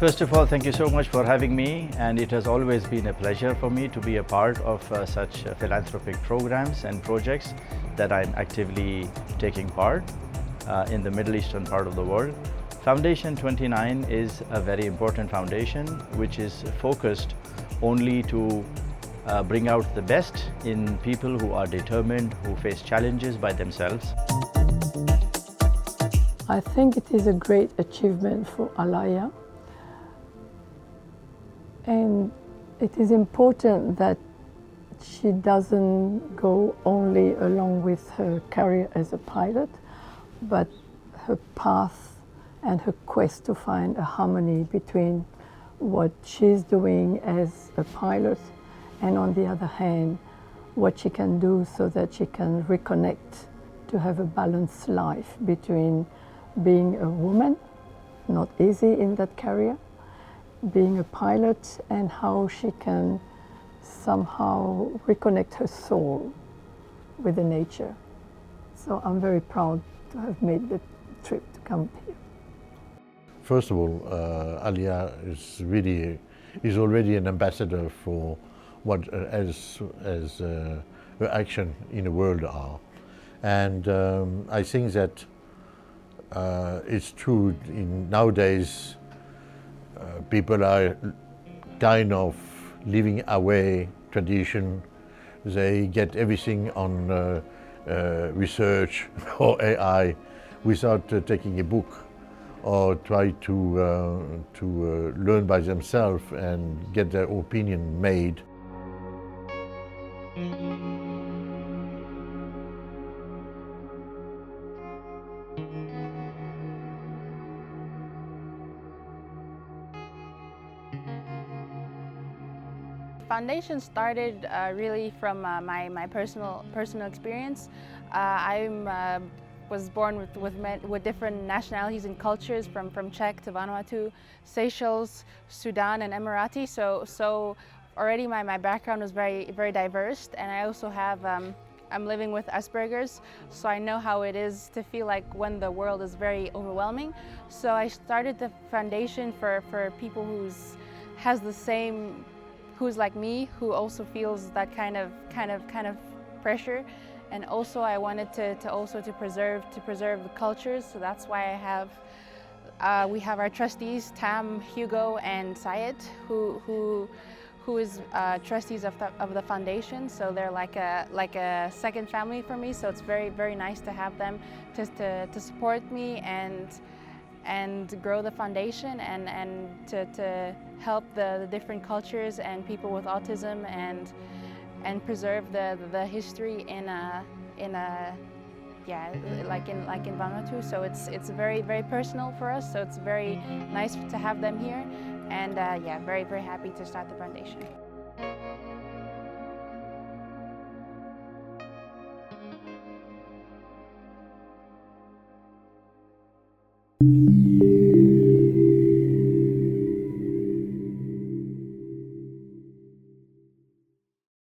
First of all, thank you so much for having me, and it has always been a pleasure for me to be a part of such philanthropic programs and projects that I'm actively taking part in the Middle Eastern part of the world. Foundation29 is a very important foundation which is focused only to bring out the best in people who are determined, who face challenges by themselves. I think it is a great achievement for Aliyyah, and it is important that she doesn't go only along with her career as a pilot, but her path and her quest to find a harmony between what she's doing as a pilot and, on the other hand, what she can do so that she can reconnect to have a balanced life between being a woman, not easy in that career, being a pilot, and how she can somehow reconnect her soul with the nature. So I'm very proud to have made the trip to come here. First of all, Aliyyah is already an ambassador for what as her action in the world are, and I think that it's true. Nowadays, people are kind of living away tradition. They get everything on research or AI without taking a book or try to learn by themselves and get their opinion made. Foundation started really from my personal experience. I was born with different nationalities and cultures, from Czech to Vanuatu, Seychelles, Sudan, and Emirati. So already my background was very diverse, and I also have I'm living with Asperger's, so I know how it is to feel like when the world is very overwhelming. So I started the foundation for people who's like me, who also feels that kind of pressure. And also I wanted to preserve the cultures, so that's why we have our trustees, Tam, Hugo, and Syed, who is trustees of the foundation. So they're like a second family for me. So it's very nice to have them to support me and grow the foundation and to help the different cultures and people with autism and preserve the history in Vanuatu. So it's very personal for us. So it's very nice to have them here, and very happy to start the foundation.